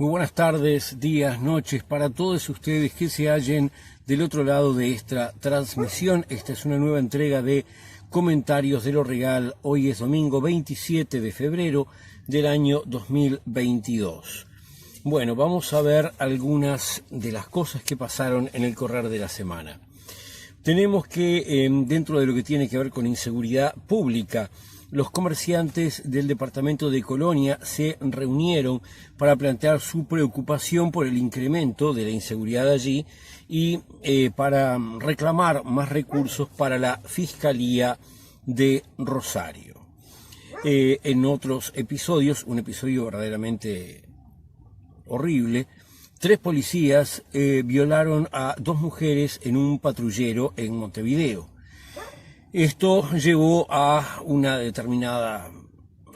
Muy buenas tardes, días, noches para todos ustedes que se hallen del otro lado de esta transmisión. Esta es una nueva entrega de Comentarios de lo Real. Hoy es domingo 27 de febrero del año 2022. Bueno, vamos a ver algunas de las cosas que pasaron en el correr de la semana. Tenemos que, dentro de lo que tiene que ver con inseguridad pública, los comerciantes del departamento de Colonia se reunieron para plantear su preocupación por el incremento de la inseguridad allí y para reclamar más recursos para la Fiscalía de Rosario. En otros episodios, un episodio verdaderamente horrible, 3 policías violaron a 2 mujeres en un patrullero en Montevideo. Esto llevó a una determinada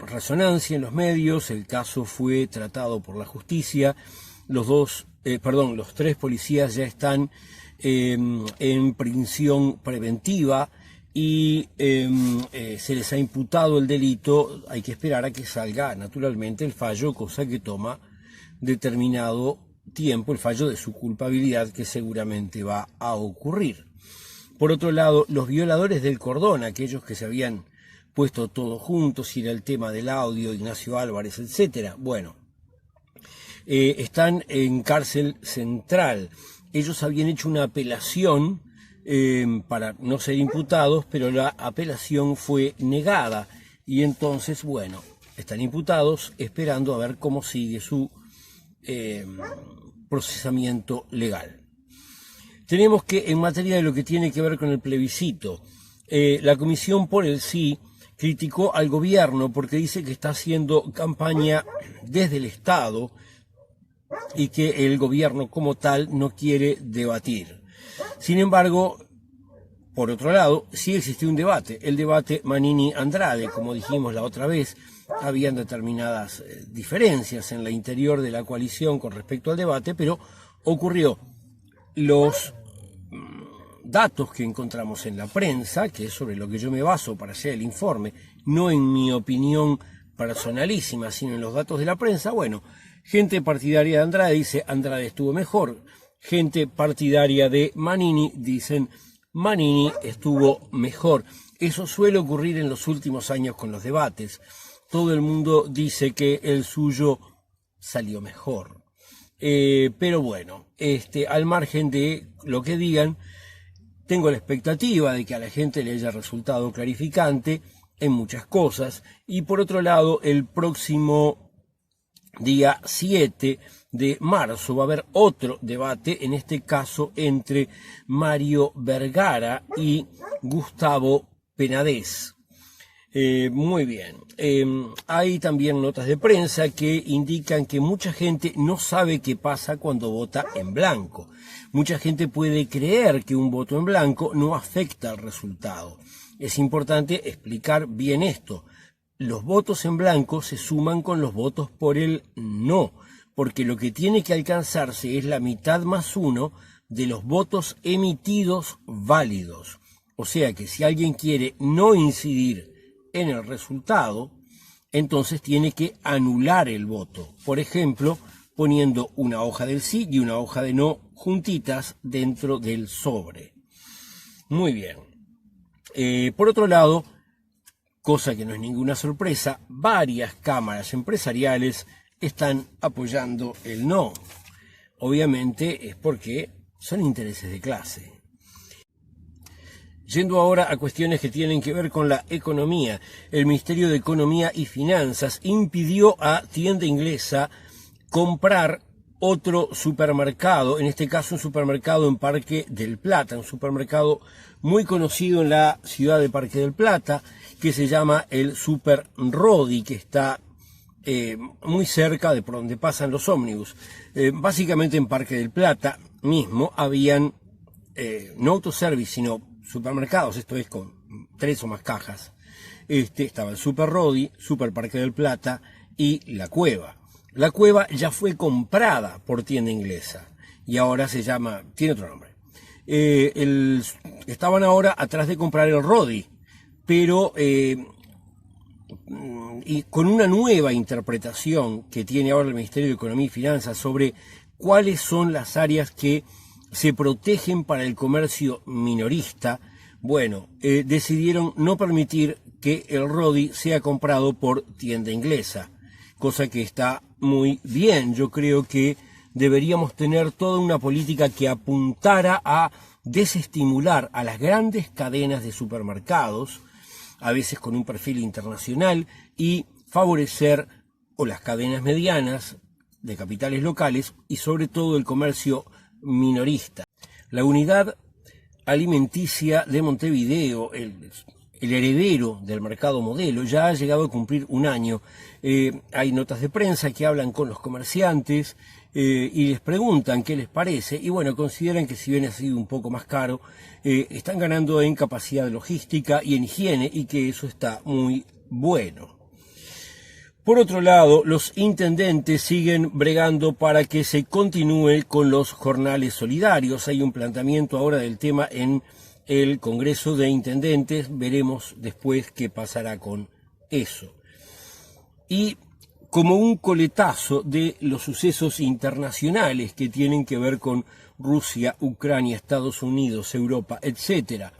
resonancia en los medios. El caso fue tratado por la justicia. Los 3 policías ya están en prisión preventiva y se les ha imputado el delito. Hay que esperar a que salga naturalmente el fallo, cosa que toma determinado tiempo, el fallo de su culpabilidad, que seguramente va a ocurrir. Por otro lado, los violadores del cordón, aquellos que se habían puesto todos juntos, y era el tema del audio, Ignacio Álvarez, etcétera, bueno, están en cárcel central. Ellos habían hecho una apelación para no ser imputados, pero la apelación fue negada y entonces, bueno, están imputados esperando a ver cómo sigue su procesamiento legal. Tenemos que, en materia de lo que tiene que ver con el plebiscito, la Comisión por el Sí criticó al gobierno porque dice que está haciendo campaña desde el Estado y que el gobierno como tal no quiere debatir. Sin embargo, por otro lado, sí existe un debate, el debate Manini-Andrade. Como dijimos la otra vez, habían determinadas diferencias en la interior de la coalición con respecto al debate, pero ocurrió. Los datos que encontramos en la prensa, que es sobre lo que yo me baso para hacer el informe, no en mi opinión personalísima, sino en los datos de la prensa, bueno, gente partidaria de Andrade dice Andrade estuvo mejor, gente partidaria de Manini dicen Manini estuvo mejor. Eso suele ocurrir en los últimos años con los debates. Todo el mundo dice que el suyo salió mejor. Pero bueno, al margen de lo que digan, tengo la expectativa de que a la gente le haya resultado clarificante en muchas cosas. Y por otro lado, el próximo día 7 de marzo va a haber otro debate, en este caso entre Mario Vergara y Gustavo Penades. Muy bien. Hay también notas de prensa que indican que mucha gente no sabe qué pasa cuando vota en blanco. Mucha gente puede creer que un voto en blanco no afecta al resultado. Es importante explicar bien esto. Los votos en blanco se suman con los votos por el no, porque lo que tiene que alcanzarse es la mitad más 1 de los votos emitidos válidos. O sea que si alguien quiere no incidir en el resultado, entonces tiene que anular el voto. Por ejemplo, poniendo una hoja del sí y una hoja de no juntitas dentro del sobre. Muy bien. Por otro lado, cosa que no es ninguna sorpresa, varias cámaras empresariales están apoyando el no. Obviamente es porque son intereses de clase. Yendo ahora a cuestiones que tienen que ver con la economía, el Ministerio de Economía y Finanzas impidió a Tienda Inglesa comprar otro supermercado, en este caso un supermercado en Parque del Plata, un supermercado muy conocido en la ciudad de Parque del Plata, que se llama el Super Rodi, que está muy cerca de por donde pasan los ómnibus. Básicamente en Parque del Plata mismo habían no autoservice, sino supermercados, esto es con 3 o más cajas. Estaba el Super Rodi, Super Parque del Plata y La Cueva. La Cueva ya fue comprada por Tienda Inglesa y ahora se llama, tiene otro nombre. Estaban ahora atrás de comprar el Rodi, pero y con una nueva interpretación que tiene ahora el Ministerio de Economía y Finanzas sobre cuáles son las áreas que se protegen para el comercio minorista, bueno, decidieron no permitir que el Rodi sea comprado por tienda inglesa, cosa que está muy bien. Yo creo que deberíamos tener toda una política que apuntara a desestimular a las grandes cadenas de supermercados, a veces con un perfil internacional, y favorecer o las cadenas medianas de capitales locales y sobre todo el comercio minorista. La unidad alimenticia de Montevideo, el heredero del mercado modelo, ya ha llegado a cumplir un año. Hay notas de prensa que hablan con los comerciantes y les preguntan qué les parece, y bueno, consideran que si bien ha sido un poco más caro, están ganando en capacidad logística y en higiene, y que eso está muy bueno. Por otro lado, los intendentes siguen bregando para que se continúe con los jornales solidarios. Hay un planteamiento ahora del tema en el Congreso de Intendentes, veremos después qué pasará con eso. Y como un coletazo de los sucesos internacionales que tienen que ver con Rusia, Ucrania, Estados Unidos, Europa, etcétera,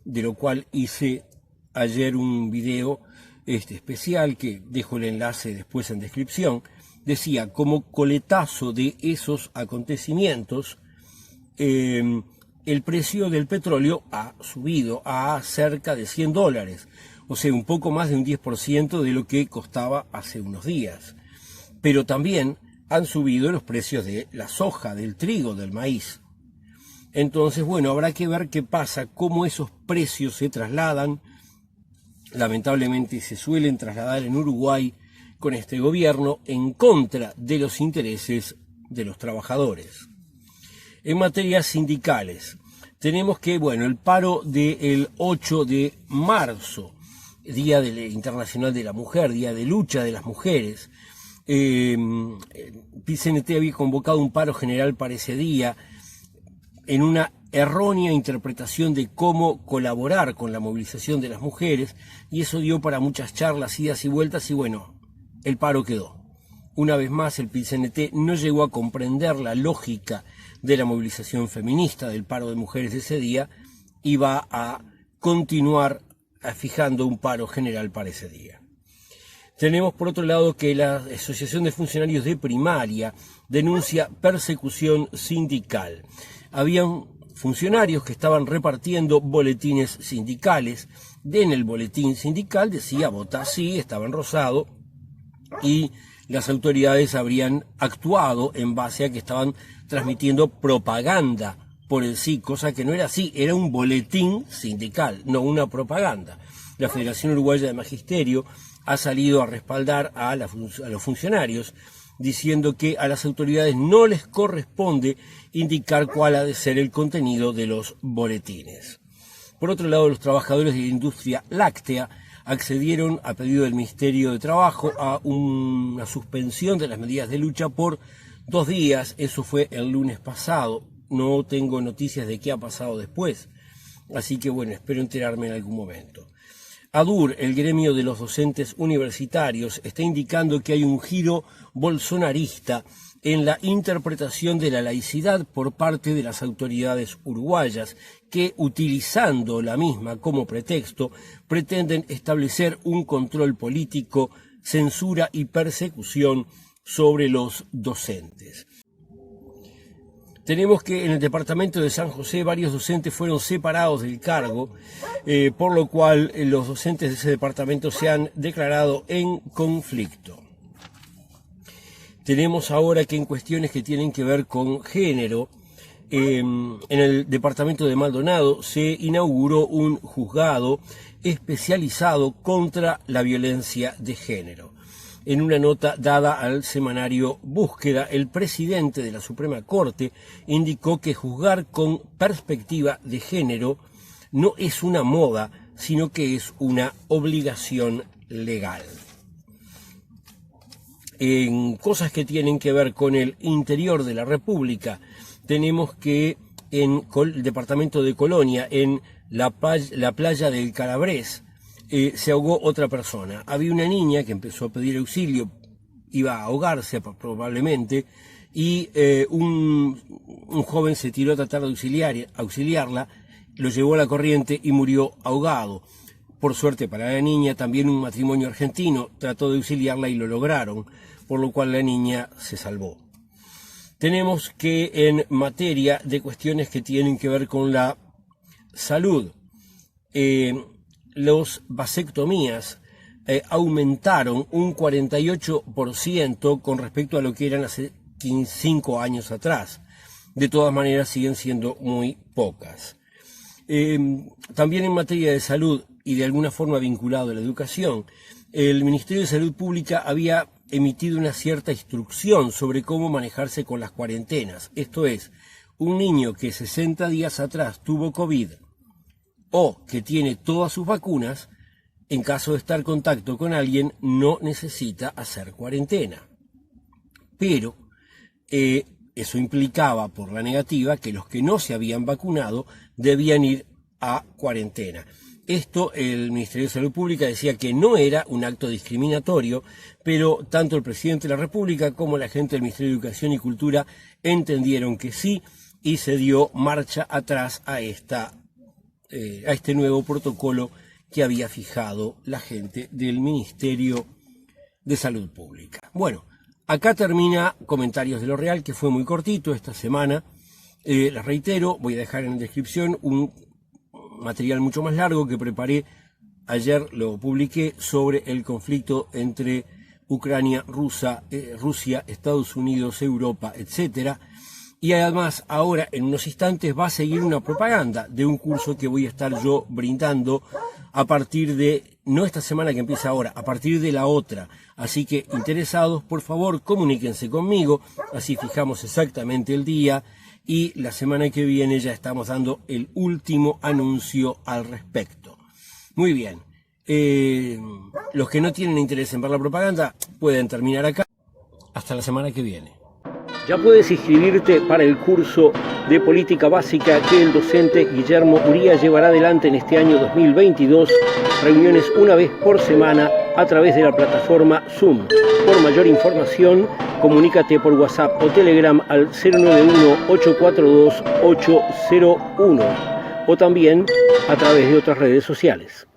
de lo cual hice ayer un video especial, que dejo el enlace después en descripción. Decía, como coletazo de esos acontecimientos, el precio del petróleo ha subido a cerca de $100, o sea, un poco más de un 10% de lo que costaba hace unos días. Pero también han subido los precios de la soja, del trigo, del maíz. Entonces, bueno, habrá que ver qué pasa, cómo esos precios se trasladan. Lamentablemente se suelen trasladar en Uruguay con este gobierno en contra de los intereses de los trabajadores. En materias sindicales, tenemos que, bueno, el paro del 8 de marzo, Día Internacional de la Mujer, Día de Lucha de las Mujeres, PCNT había convocado un paro general para ese día en una errónea interpretación de cómo colaborar con la movilización de las mujeres, y eso dio para muchas charlas, idas y vueltas, y bueno, el paro quedó. Una vez más, el PCNT no llegó a comprender la lógica de la movilización feminista, del paro de mujeres de ese día, y va a continuar fijando un paro general para ese día. Tenemos por otro lado que la Asociación de Funcionarios de Primaria denuncia persecución sindical. Habían funcionarios que estaban repartiendo boletines sindicales. En el boletín sindical decía vota sí, estaba en rosado, y las autoridades habrían actuado en base a que estaban transmitiendo propaganda por el sí, cosa que no era así, era un boletín sindical, no una propaganda. La Federación Uruguaya de Magisterio ha salido a respaldar a los funcionarios, diciendo que a las autoridades no les corresponde indicar cuál ha de ser el contenido de los boletines. Por otro lado, los trabajadores de la industria láctea accedieron, a pedido del Ministerio de Trabajo, a una suspensión de las medidas de lucha por 2 días. Eso fue el lunes pasado. No tengo noticias de qué ha pasado después, así que bueno, espero enterarme en algún momento. ADUR, el gremio de los docentes universitarios, está indicando que hay un giro bolsonarista en la interpretación de la laicidad por parte de las autoridades uruguayas, que, utilizando la misma como pretexto, pretenden establecer un control político, censura y persecución sobre los docentes. Tenemos que en el departamento de San José varios docentes fueron separados del cargo, por lo cual los docentes de ese departamento se han declarado en conflicto. Tenemos ahora que en cuestiones que tienen que ver con género, en el departamento de Maldonado se inauguró un juzgado especializado contra la violencia de género. En una nota dada al semanario Búsqueda, el presidente de la Suprema Corte indicó que juzgar con perspectiva de género no es una moda, sino que es una obligación legal. En cosas que tienen que ver con el interior de la República, tenemos que en el departamento de Colonia, en la playa del Calabrés, se ahogó otra persona. Había una niña que empezó a pedir auxilio, iba a ahogarse probablemente, y un joven se tiró a tratar de auxiliarla, lo llevó a la corriente y murió ahogado. Por suerte para la niña, también un matrimonio argentino trató de auxiliarla y lo lograron, por lo cual la niña se salvó. Tenemos que en materia de cuestiones que tienen que ver con la salud, las vasectomías aumentaron un 48% con respecto a lo que eran hace 5 años atrás. De todas maneras siguen siendo muy pocas. También en materia de salud y de alguna forma vinculado a la educación, el Ministerio de Salud Pública había emitido una cierta instrucción sobre cómo manejarse con las cuarentenas. Esto es, un niño que 60 días atrás tuvo COVID o que tiene todas sus vacunas, en caso de estar en contacto con alguien, no necesita hacer cuarentena. Pero eso implicaba, por la negativa, que los que no se habían vacunado debían ir a cuarentena. Esto, el Ministerio de Salud Pública decía que no era un acto discriminatorio, pero tanto el presidente de la República como la gente del Ministerio de Educación y Cultura entendieron que sí, y se dio marcha atrás a este nuevo protocolo que había fijado la gente del Ministerio de Salud Pública. Bueno, acá termina Comentarios de lo Real, que fue muy cortito esta semana. Les reitero, voy a dejar en la descripción un material mucho más largo que preparé ayer, lo publiqué, sobre el conflicto entre Ucrania, Rusia, Estados Unidos, Europa, etcétera. Y además, ahora, en unos instantes, va a seguir una propaganda de un curso que voy a estar yo brindando a partir de, no esta semana que empieza ahora, a partir de la otra. Así que, interesados, por favor, comuníquense conmigo, así fijamos exactamente el día, y la semana que viene ya estamos dando el último anuncio al respecto. Muy bien. Los que no tienen interés en ver la propaganda pueden terminar acá. Hasta la semana que viene. Ya puedes inscribirte para el curso de política básica que el docente Guillermo Uría llevará adelante en este año 2022, reuniones una vez por semana a través de la plataforma Zoom. Por mayor información, comunícate por WhatsApp o Telegram al 091-842-801 o también a través de otras redes sociales.